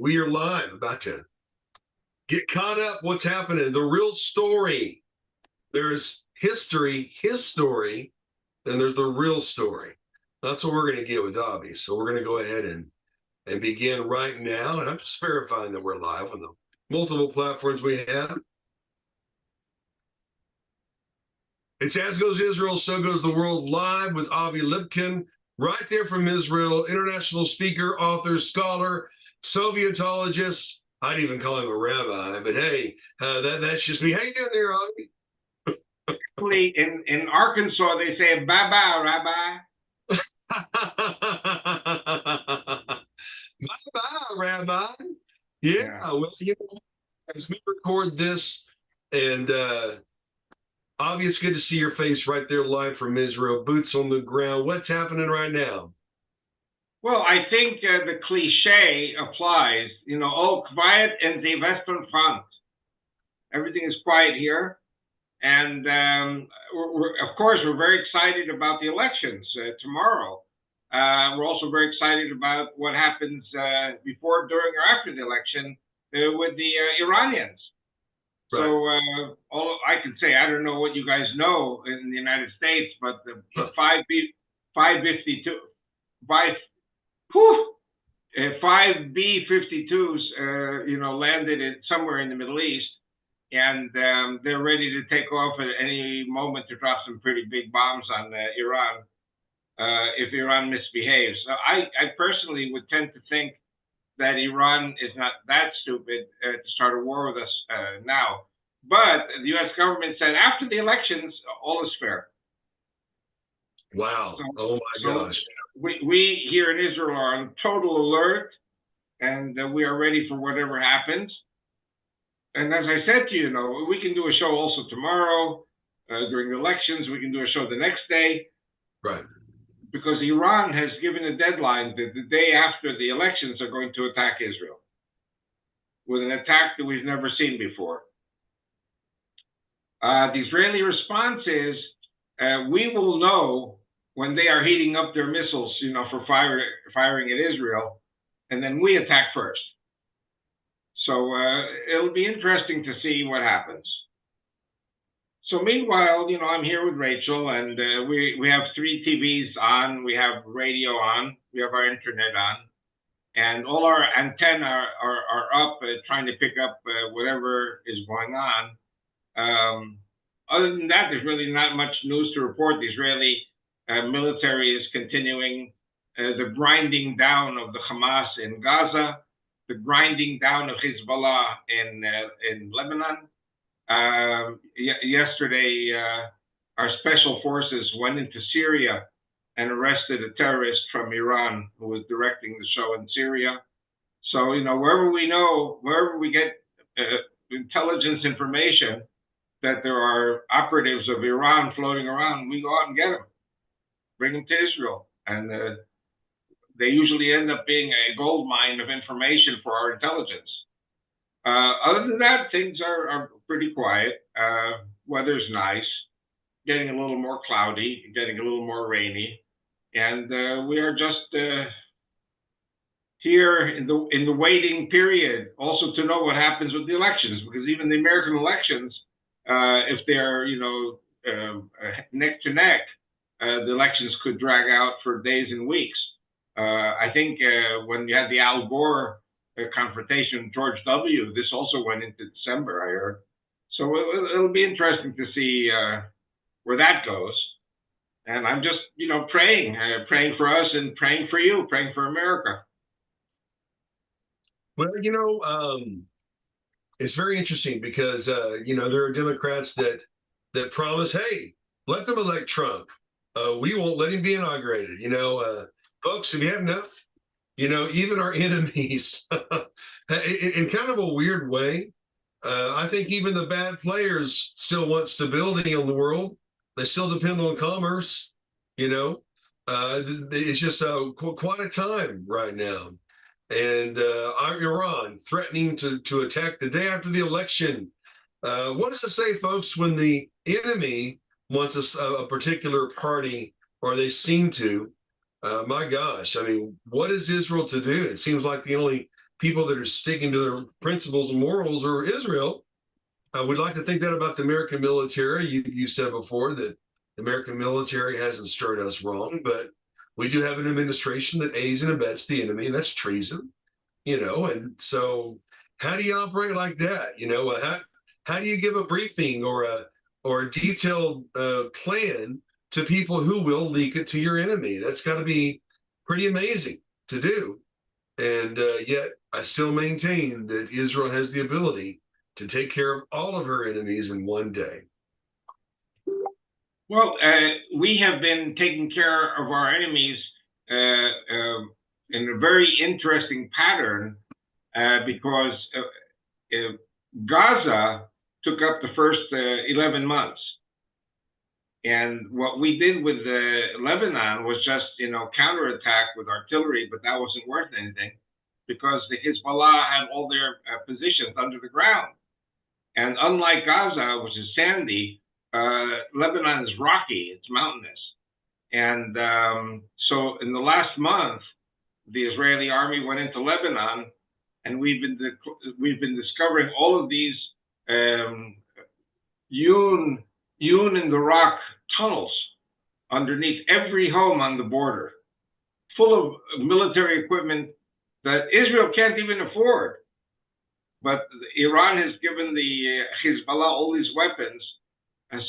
We are live, about to get caught up. What's happening? The real story. There's history, his story, and there's the real story. That's what we're going to get with Avi. So we're going to go ahead and begin right now. And I'm just verifying that we're live on the multiple platforms we have. It's As Goes Israel, So Goes the World, live with Avi Lipkin, right there from Israel, international speaker, author, scholar, Sovietologist. I'd even call him a rabbi, but hey, that's just me. How you doing there, Avi? Actually, in Arkansas, they say bye-bye, Rabbi. Bye-bye, Rabbi. Yeah, well, as we record this, and Avi, it's good to see your face right there live from Israel, boots on the ground. What's happening right now? Well, I think the cliche applies. All quiet in the Western Front. Everything is quiet here. And of course, we're very excited about the elections tomorrow. We're also very excited about what happens before, during, or after the election with the Iranians. Right. So all I can say, I don't know what you guys know in the United States, but the 5B-52s, landed somewhere in the Middle East, and they're ready to take off at any moment to drop some pretty big bombs on Iran if Iran misbehaves. So I personally would tend to think that Iran is not that stupid to start a war with us now. But the U.S. government said after the elections, all is fair. Wow. Oh, my gosh. We here in Israel are on total alert, and we are ready for whatever happens. And as I said to you, we can do a show also tomorrow during the elections. We can do a show the next day. Right. Because Iran has given a deadline that the day after the elections are going to attack Israel with an attack that we've never seen before. The Israeli response is, we will know when they are heating up their missiles, for firing at Israel, and then we attack first. So it'll be interesting to see what happens. So meanwhile, I'm here with Rachel, and we have 3 TVs on, we have radio on, we have our internet on, and all our antennae are up trying to pick up whatever is going on. Other than that, there's really not much news to report. The Israeli military is continuing the grinding down of the Hamas in Gaza, the grinding down of Hezbollah in Lebanon. Yesterday, our special forces went into Syria and arrested a terrorist from Iran who was directing the show in Syria. So, wherever we get intelligence information that there are operatives of Iran floating around, we go out and get them, bring them to Israel. And they usually end up being a gold mine of information for our intelligence. Other than that, things are pretty quiet. Weather's nice, getting a little more cloudy, getting a little more rainy, and we are just here in the waiting period. Also to know what happens with the elections, because even the American elections, if they're neck to neck, the elections could drag out for days and weeks. I think when you had the Al Gore confrontation with George W., this also went into December, I heard. So it'll be interesting to see where that goes. And I'm just, praying for us and praying for you, praying for America. Well, it's very interesting because, there are Democrats that promise, hey, let them elect Trump. We won't let him be inaugurated. Folks, if you have enough, even our enemies, in kind of a weird way, I think even the bad players still want stability in the world. They still depend on commerce. It's just quite a time right now. And Iran threatening to attack the day after the election. What does it say, folks, when the enemy wants a particular party, or they seem to? My gosh, what is Israel to do? It seems like the only people that are sticking to their principles and morals are Israel. We'd like to think that about the American military. You said before that the American military hasn't stirred us wrong, but we do have an administration that aids and abets the enemy, and that's treason, and so how do you operate like that? How do you give a briefing or a detailed plan to people who will leak it to your enemy? That's got to be pretty amazing to do. And yet I still maintain that Israel has the ability to take care of all of her enemies in one day. Well, we have been taking care of our enemies in a very interesting pattern because Gaza took up the first 11 months. And what we did with Lebanon was just, counterattack with artillery, but that wasn't worth anything because the Hezbollah had all their positions under the ground. And unlike Gaza, which is sandy, Lebanon is rocky, it's mountainous. And so in the last month, the Israeli army went into Lebanon, and we've been discovering all of these hewn in the rock tunnels underneath every home on the border, full of military equipment that Israel can't even afford. But Iran has given the Hezbollah all these weapons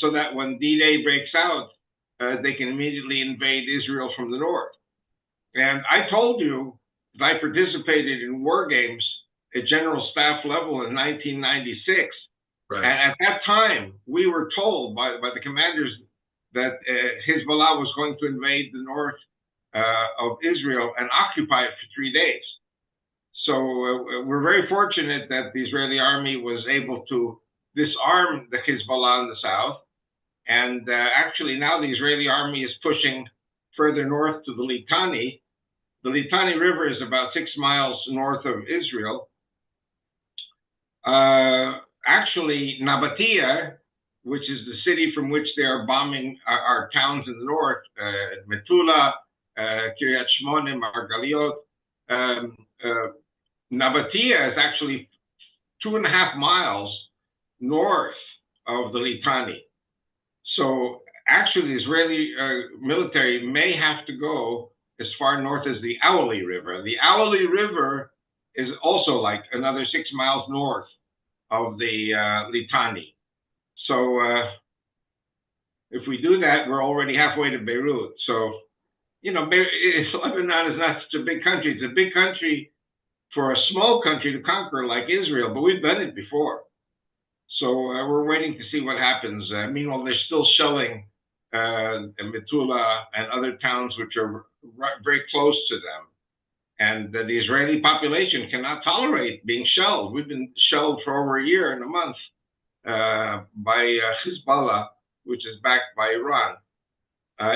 so that when D-Day breaks out, they can immediately invade Israel from the north. And I told you that I participated in war games at general staff level in 1996. Right. And at that time, we were told by the commanders that Hezbollah was going to invade the north of Israel and occupy it for 3 days. So we're very fortunate that the Israeli army was able to disarm the Hezbollah in the south. And actually now the Israeli army is pushing further north to the Litani. The Litani River is about 6 miles north of Israel. Actually, Nabatea, which is the city from which they are bombing our towns in the north, Metula, Kiryat Shmone, Margaliot, Nabatea is actually 2.5 miles north of the Litani. So actually, the Israeli military may have to go as far north as the Awali River. The Awali River is also like another 6 miles north of the Litani. So if we do that, we're already halfway to Beirut. So, Lebanon is not such a big country. It's a big country for a small country to conquer like Israel, but we've done it before. So we're waiting to see what happens. Meanwhile, they're still shelling Metula and other towns which are very close to them. And the Israeli population cannot tolerate being shelled. We've been shelled for over a year and a month by Hezbollah, which is backed by Iran.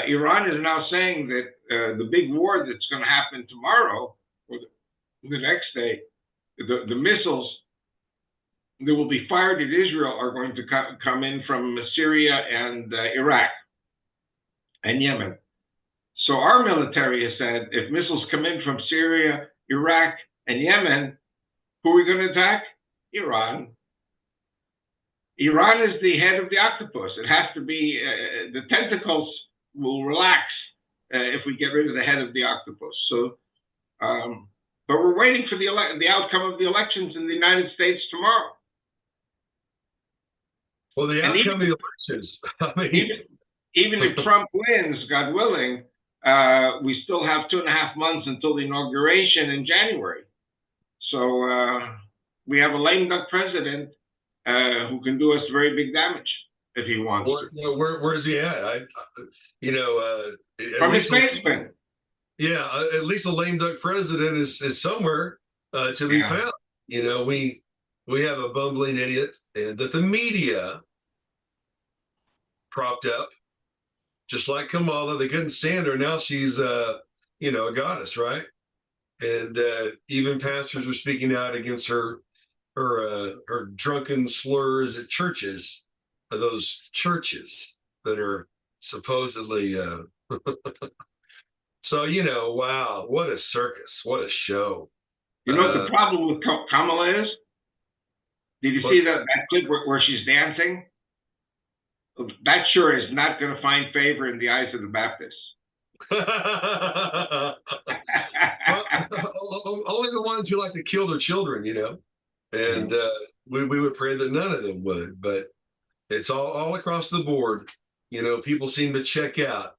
Iran is now saying that the big war that's going to happen tomorrow, or the next day, the missiles that will be fired at Israel are going to come in from Syria and Iraq and Yemen. So our military has said, if missiles come in from Syria, Iraq, and Yemen, who are we going to attack? Iran. Iran is the head of the octopus. It has to be, the tentacles will relax if we get rid of the head of the octopus. So, but we're waiting for the outcome of the elections in the United States tomorrow. Well, the outcome of the elections, even if Trump wins, God willing, we still have 2.5 months until the inauguration in January. So we have a lame duck president who can do us very big damage if he wants. Where's he at? From his basement. Yeah, at least a lame duck president is somewhere to be found. We have a bumbling idiot, and that the media propped up, just like Kamala. They couldn't stand her. Now she's, a goddess, right? And even pastors were speaking out against her drunken slurs at churches, those churches that are supposedly. So, wow, what a circus, what a show. You know what the problem with Kamala is? Did you see that clip where she's dancing? That sure is not going to find favor in the eyes of the Baptists. Well, only the ones who like to kill their children, and we would pray that none of them would, but it's all across the board. People seem to check out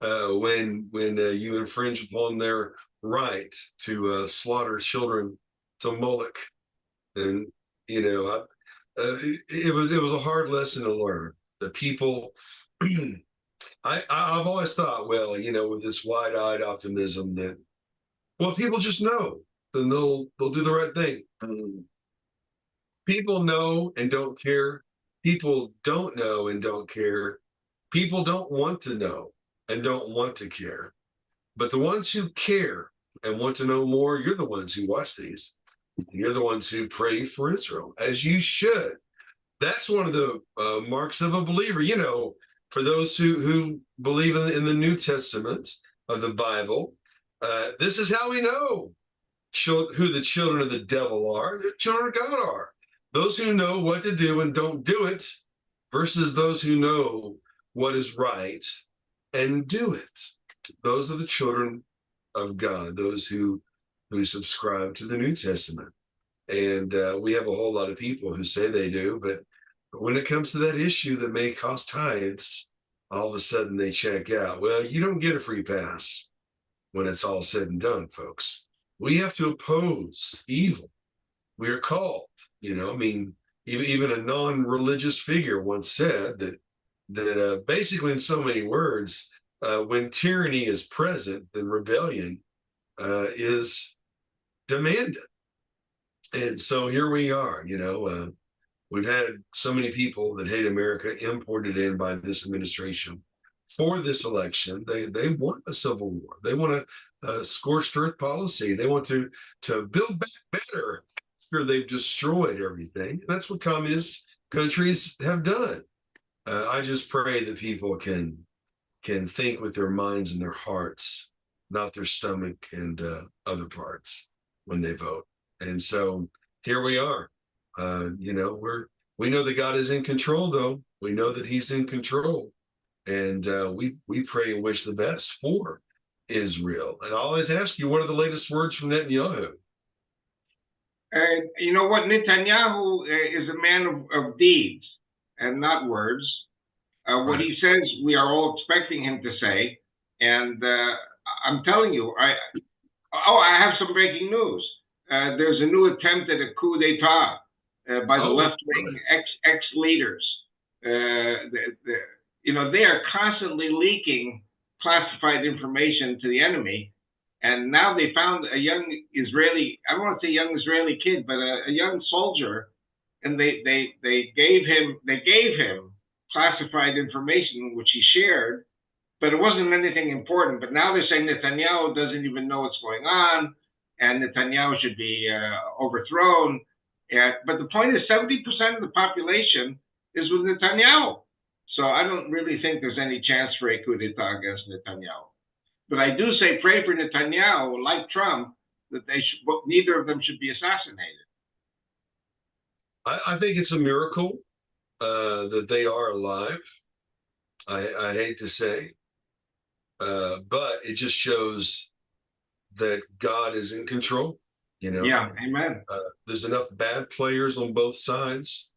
when you infringe upon their right to slaughter children to Moloch. And it was a hard lesson to learn. The people, I've always thought, well, with this wide-eyed optimism that, well, if people just know, then they'll do the right thing. People know and don't care. People don't know and don't care. People don't want to know and don't want to care. But the ones who care and want to know more, you're the ones who watch these. You're the ones who pray for Israel, as you should. That's one of the marks of a believer. For those who believe in the New Testament of the Bible, this is how we know who the children of the devil are. The children of God are. Those who know what to do and don't do it, versus those who know what is right and do it. Those are the children of God, those who subscribe to the New Testament. And we have a whole lot of people who say they do, but when it comes to that issue that may cost tithes, all of a sudden they check out. Well, you don't get a free pass when it's all said and done, folks. We have to oppose evil. We are called, even a non-religious figure once said that basically, in so many words, when tyranny is present, then rebellion is demanded. And so here we are, we've had so many people that hate America imported in by this administration for this election. They want a civil war. They want a scorched earth policy. They want to build back better. Sure, they've destroyed everything. That's what communist countries have done. I just pray that people can think with their minds and their hearts, not their stomach and other parts when they vote. And so here we are. We know that God is in control, though. We know that He's in control, and we pray and wish the best for Israel. And I always ask you, what are the latest words from Netanyahu? You know what? Netanyahu is a man of deeds and not words. What he says, we are all expecting him to say. And I'm telling you, I have some breaking news. There's a new attempt at a coup d'etat by the left-wing ex-leaders. They are constantly leaking classified information to the enemy. And now they found a young Israeli, I don't want to say young Israeli kid, but a young soldier, and they gave him classified information, which he shared, but it wasn't anything important. But now they're saying Netanyahu doesn't even know what's going on, and Netanyahu should be overthrown. But the point is 70% of the population is with Netanyahu. So I don't really think there's any chance for a coup d'etat against Netanyahu. But I do say pray for Netanyahu, like Trump, that neither of them should be assassinated. I think it's a miracle that they are alive. I hate to say, but it just shows that God is in control. Yeah, amen. There's enough bad players on both sides,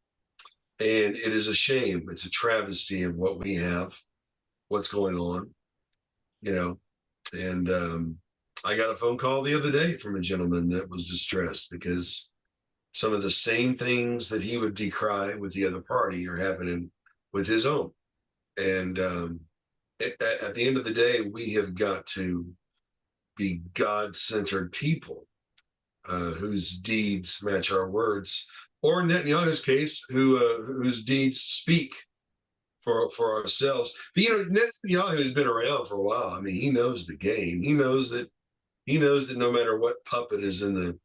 and it is a shame. It's a travesty of what we have, what's going on, And I got a phone call the other day from a gentleman that was distressed because some of the same things that he would decry with the other party are happening with his own. And at the end of the day, we have got to be God-centered people whose deeds match our words, or in Netanyahu's case, whose deeds speak for ourselves. But Netanyahu has been around for a while. I mean, he knows the game. He knows that no matter what puppet is in the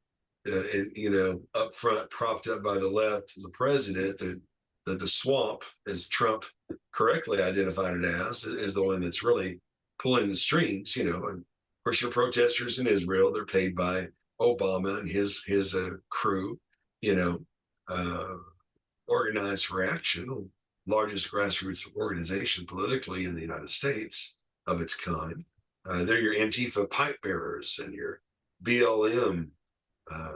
up front, propped up by the left, the president, that the swamp, as Trump correctly identified it as, is the one that's really pulling the strings. And of course, your protesters in Israel, they're paid by Obama and his crew, you know, organized for action, largest grassroots organization politically in the United States of its kind. They're your Antifa pipe bearers and your BLM uh,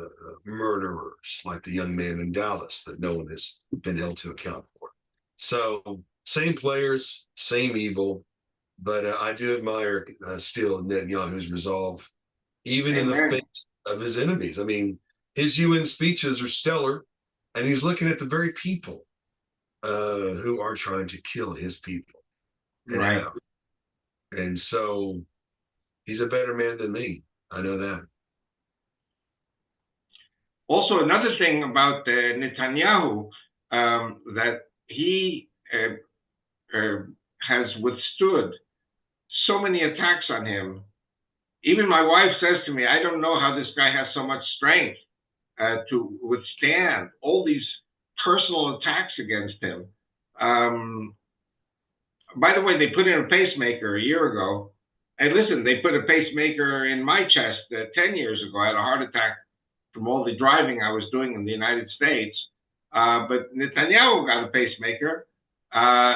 murderers, like the young man in Dallas that no one has been held to account for. So, same players, same evil, but I do admire still Netanyahu's resolve, even in the Amen. face of his enemies. I mean, his UN speeches are stellar, and he's looking at the very people who are trying to kill his people and Right. have. And so he's a better man than me. I know that. Also, another thing about Netanyahu, that he has withstood so many attacks on him. Even my wife says to me, I don't know how this guy has so much strength to withstand all these personal attacks against him. By the way, they put in a pacemaker a year ago. And listen, they put a pacemaker in my chest 10 years ago. I had a heart attack from all the driving I was doing in the United States. But Netanyahu got a pacemaker.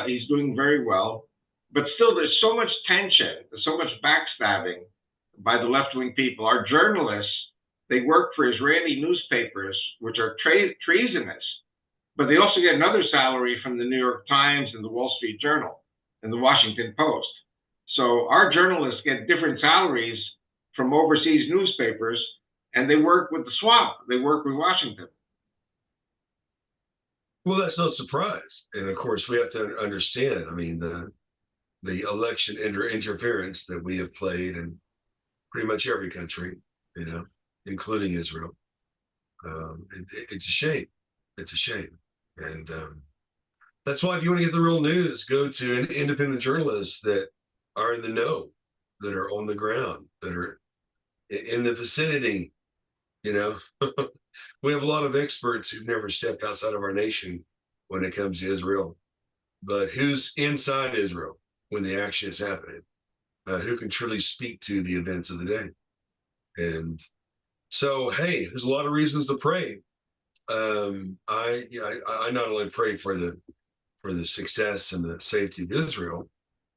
He's doing very well. But still, there's so much tension, there's so much backstabbing by the left-wing people. Our journalists, they work for Israeli newspapers, which are treasonous, but they also get another salary from the New York Times and the Wall Street Journal and the Washington Post. So our journalists get different salaries from overseas newspapers, and they work with the swamp. They work with Washington. Well, that's no surprise. And of course, we have to understand, I mean, the election interference that we have played in pretty much every country, you know, including Israel. It's a shame. It's a shame. And that's why if you want to get the real news, go to independent journalists that are in the know, that are on the ground, that are in the vicinity, you know. We have a lot of experts who've never stepped outside of our nation when it comes to Israel. But who's inside Israel when the action is happening? Who can truly speak to the events of the day? And so, hey, there's a lot of reasons to pray. I not only pray for the success and the safety of Israel,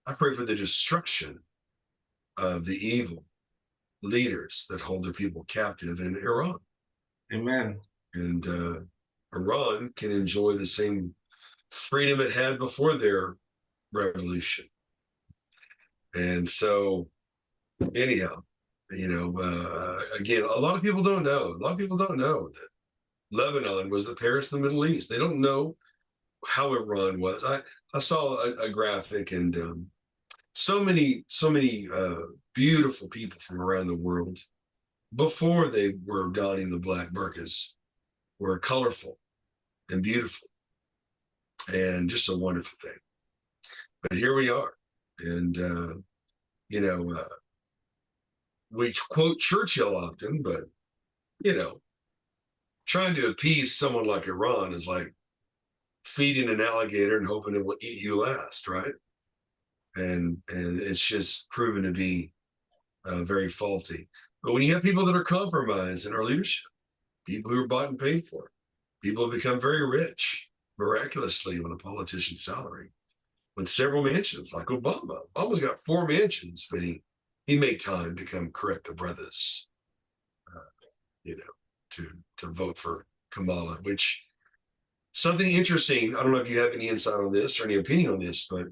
I pray for the destruction of the evil leaders that hold their people captive in Iran. Amen. And Iran can enjoy the same freedom it had before their revolution. And so, anyhow, you know, again, a lot of people don't know. A lot of people don't know that Lebanon was the Paris of the Middle East. They don't know how Iran was. I saw a graphic, and so many beautiful people from around the world before they were donning the black burqas were colorful and beautiful and just a wonderful thing. But here we are. And, you know, we quote Churchill often, but, you know, trying to appease someone like Iran is like feeding an alligator and hoping it will eat you last, right? And it's just proven to be very faulty. But when you have people that are compromised in our leadership, people who are bought and paid for, people have become very rich miraculously on a politician's salary with several mansions, like Obama. Obama's got 4 mansions, but he made time to come correct the brothers, you know, to vote for Kamala, which something interesting. I don't know if you have any insight on this or any opinion on this, but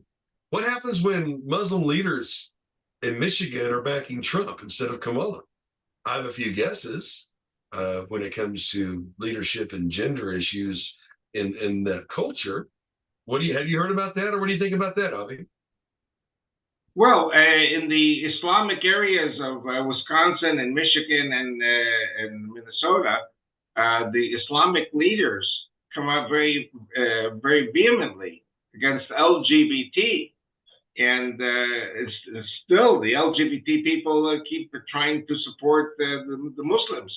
what happens when Muslim leaders in Michigan are backing Trump instead of Kamala? I have a few guesses when it comes to leadership and gender issues in that culture. Have you heard about that, or what do you think about that, Avi? Well, in the Islamic areas of Wisconsin and Michigan and Minnesota, the Islamic leaders come out very vehemently against LGBT. And it's still the LGBT people keep trying to support the Muslims.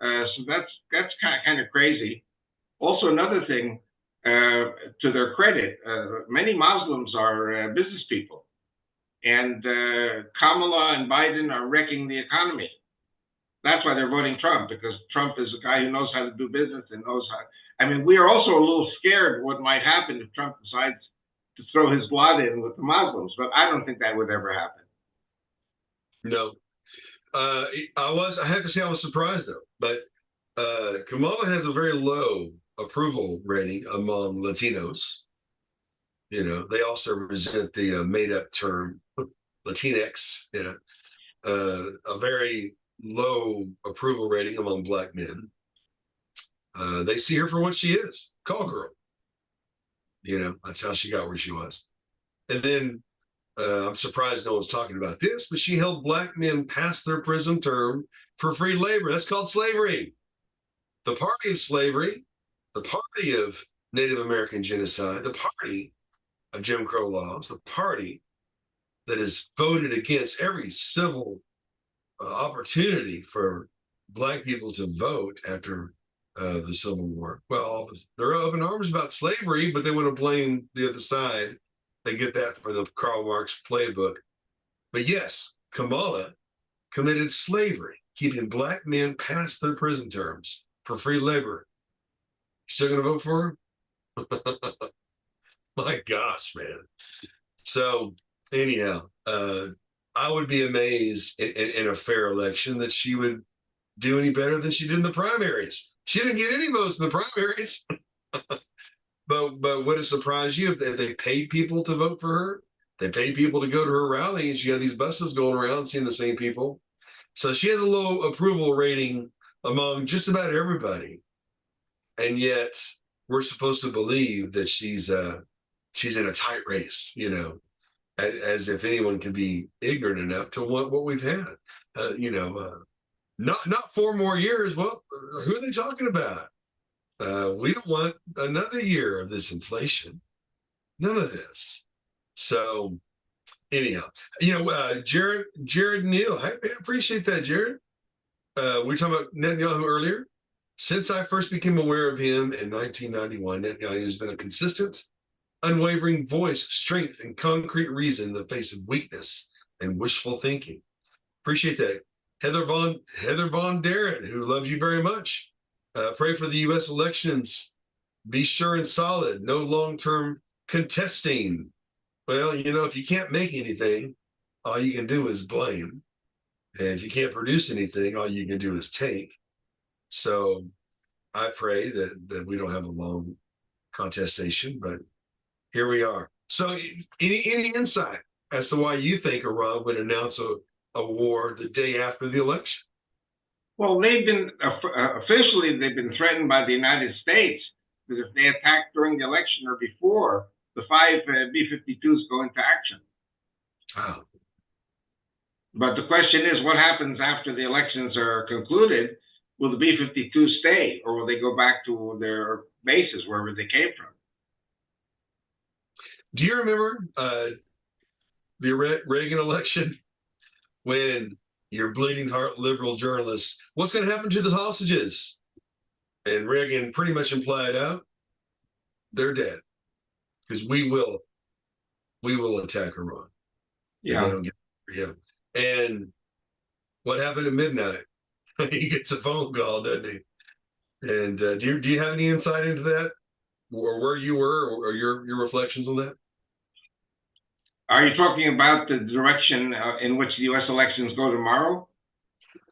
So that's kind of crazy. Also, another thing, to their credit, many Muslims are business people. And Kamala and Biden are wrecking the economy. That's why they're voting Trump, because Trump is a guy who knows how to do business and knows how. I mean, we are also a little scared what might happen if Trump decides to throw his blood in with the Muslims, but I don't think that would ever happen. No, I have to say I was surprised though, but Kamala has a very low approval rating among Latinos. You know, they also resent the made-up term Latinx. You know, a very low approval rating among Black men. They see her for what she is, call girl. You know, that's how she got where she was. And then I'm surprised no one's talking about this, but she held Black men past their prison term for free labor. That's called slavery. The party of slavery, the party of Native American genocide, the party of Jim Crow laws, the party that has voted against every civil opportunity for Black people to vote after the Civil War. Well, they're up in arms about slavery, but they want to blame the other side. They get that from the Karl Marx playbook. But yes, Kamala committed slavery, keeping Black men past their prison terms for free labor. You still going to vote for her? My gosh, man. So anyhow, I would be amazed in a fair election that she would do any better than she did in the primaries. She didn't get any votes in the primaries. But would it surprise you if they paid people to vote for her? They paid people to go to her rally, and she had these buses going around seeing the same people. So she has a low approval rating among just about everybody. And yet we're supposed to believe that she's in a tight race, you know, as if anyone can be ignorant enough to want what we've had. Not 4 more years. Well, who are they talking about? We don't want another year of this inflation. None of this. So anyhow, Jared Neal, I appreciate that, Jared. We were talking about Netanyahu earlier. Since I first became aware of him in 1991, Netanyahu has been a consistent, unwavering voice of strength and concrete reason in the face of weakness and wishful thinking. Appreciate that. Heather Von Darren, who loves you very much. Pray for the U.S. elections. Be sure and solid. No long-term contesting. Well, if you can't make anything, all you can do is blame. And if you can't produce anything, all you can do is take. So I pray that we don't have a long contestation, but here we are. So any insight as to why you think Iran would announce a war the day after the election? Well, they've been officially threatened by the United States that if they attack during the election or before, the 5 B-52s go into action. Oh. But the question is, what happens after the elections are concluded? Will the B-52s stay, or will they go back to their bases wherever they came from? Do you remember the Reagan election when your bleeding heart liberal journalists, what's going to happen to the hostages? And Reagan pretty much implied, they're dead because we will attack Iran. Yeah. They don't get, And what happened at midnight? He gets a phone call, doesn't he? And do you have any insight into that, or where you were, or your reflections on that? Are you talking about the direction in which the U.S. elections go tomorrow?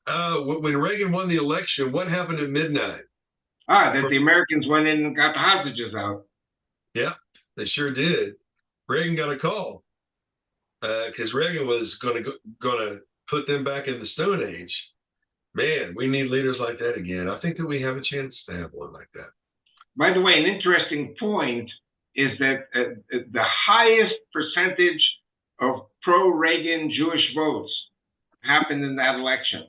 When Reagan won the election, what happened at midnight? The Americans went in and got the hostages out. Yeah, they sure did. Reagan got a call because Reagan was going to put them back in the Stone Age. Man, we need leaders like that again. I think that we have a chance to have one like that. By the way, an interesting point is that the highest percentage of pro-Reagan Jewish votes happened in that election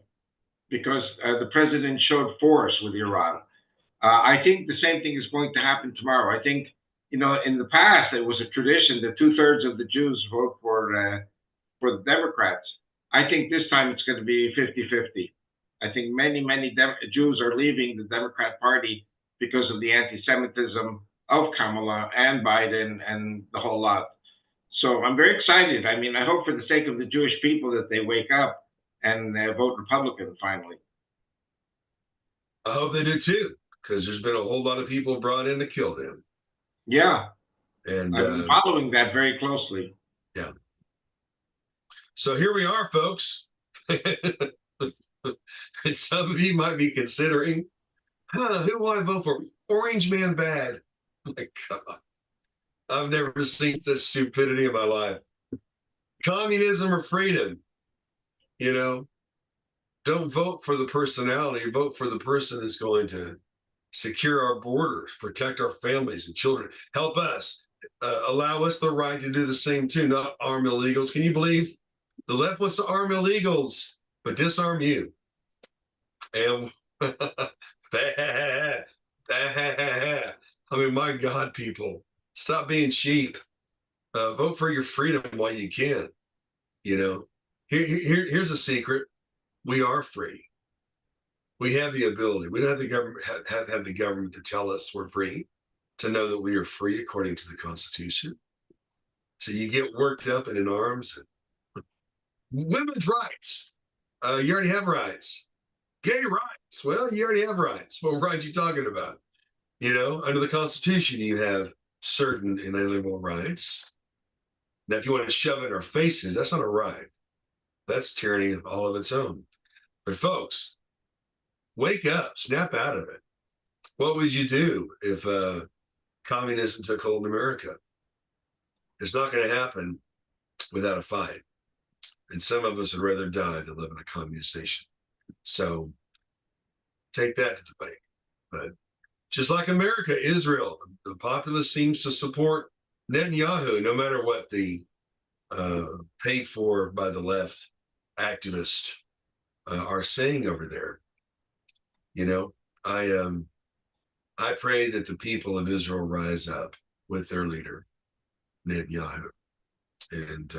because the president showed force with Iran. I think the same thing is going to happen tomorrow. I think, in the past, it was a tradition that 2/3 of the Jews vote for the Democrats. I think this time it's going to be 50-50. I think many Jews are leaving the Democrat Party because of the anti-Semitism of Kamala and Biden and the whole lot. So I'm very excited. I mean, I hope for the sake of the Jewish people that they wake up and vote Republican finally. I hope they do too, because there's been a whole lot of people brought in to kill them. Yeah, And I've been following that very closely. yeah. So here we are, folks. And some of you might be considering, who do I vote for? Orange Man bad. My God. I've never seen such stupidity in my life. Communism or freedom, you know? Don't vote for the personality, vote for the person that's going to secure our borders, protect our families and children, help us, allow us the right to do the same too, not arm illegals. Can you believe the left wants to arm illegals, but disarm you? And I mean, my God, people, stop being cheap. Vote for your freedom while you can. You know, here's a secret: we are free. We have the ability. We don't have the government have the government to tell us we're free, to know that we are free according to the Constitution. So you get worked up and in arms. Women's rights. You already have rights. Gay rights. Well, you already have rights. What rights are you talking about? You know, under the Constitution, you have certain inalienable rights. Now, if you want to shove it in our faces, that's not a right. That's tyranny all of its own. But folks, wake up, snap out of it. What would you do if communism took hold in America? It's not going to happen without a fight. And some of us would rather die than live in a communist nation. So take that to the bank. But just like America, Israel, the populace seems to support Netanyahu, no matter what the paid for by the left activists are saying over there. You know, I pray that the people of Israel rise up with their leader, Netanyahu. And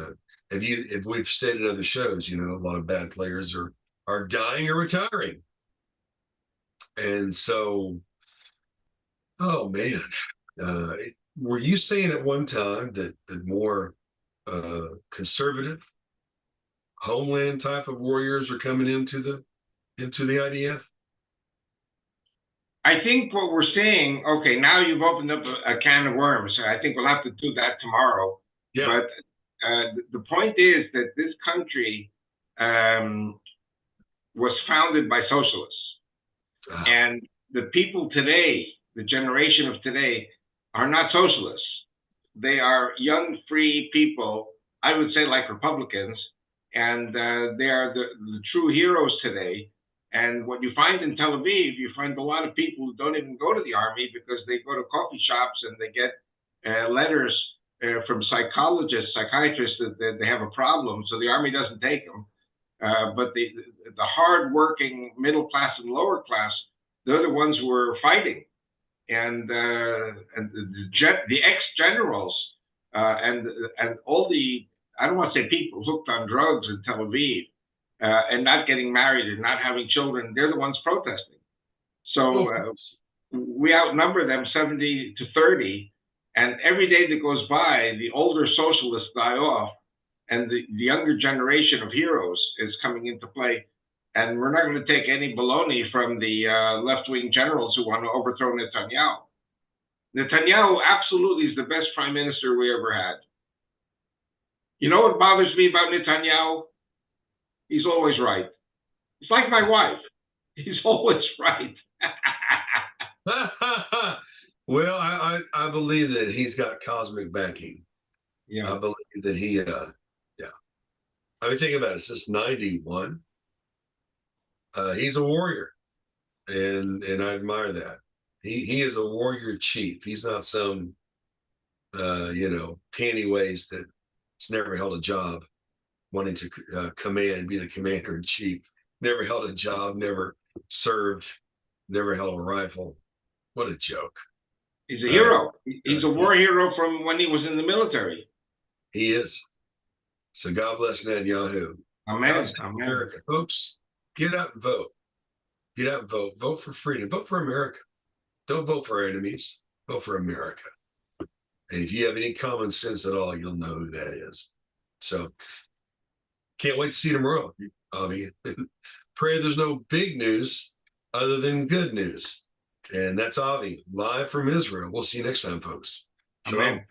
if we've stated in other shows, you know, a lot of bad players are dying or retiring. And so, oh man, were you saying at one time that more conservative homeland type of warriors are coming into the IDF? I think what we're seeing, okay, now you've opened up a can of worms. I think we'll have to do that tomorrow. Yeah. But the point is that this country was founded by socialists. And the people today, the generation of today, are not socialists. They are young, free people, I would say like Republicans, and they are the true heroes today. And what you find in Tel Aviv, you find a lot of people who don't even go to the army because they go to coffee shops and they get letters from psychologists, psychiatrists that they have a problem, so the army doesn't take them. But the hard-working middle class and lower class, they're the ones who are fighting. And the ex-generals and all the, I don't want to say people hooked on drugs in Tel Aviv and not getting married and not having children, they're the ones protesting. So we outnumber them 70 to 30. And every day that goes by, the older socialists die off and the younger generation of heroes is coming into play. And we're not going to take any baloney from the left-wing generals who want to overthrow Netanyahu. Netanyahu absolutely is the best prime minister we ever had. You know what bothers me about Netanyahu? He's always right. It's like my wife. He's always right. Well, I believe that he's got cosmic backing. Yeah. I believe that he, yeah. I mean, think about it. Since 91, he's a warrior, and I admire that. He is a warrior chief. He's not some, panty waist that's never held a job, wanting to be the commander in chief. Never held a job, never served, never held a rifle. What a joke. He's a hero. He's a war hero from when he was in the military. He is. So God bless Netanyahu. Amen. America. Folks, get out and vote. Get out and vote. Vote for freedom. Vote for America. Don't vote for our enemies. Vote for America. And if you have any common sense at all, you'll know who that is. So can't wait to see you tomorrow, Avi. Pray there's no big news other than good news. And that's Avi, live from Israel. We'll see you next time, folks. Shalom. Amen.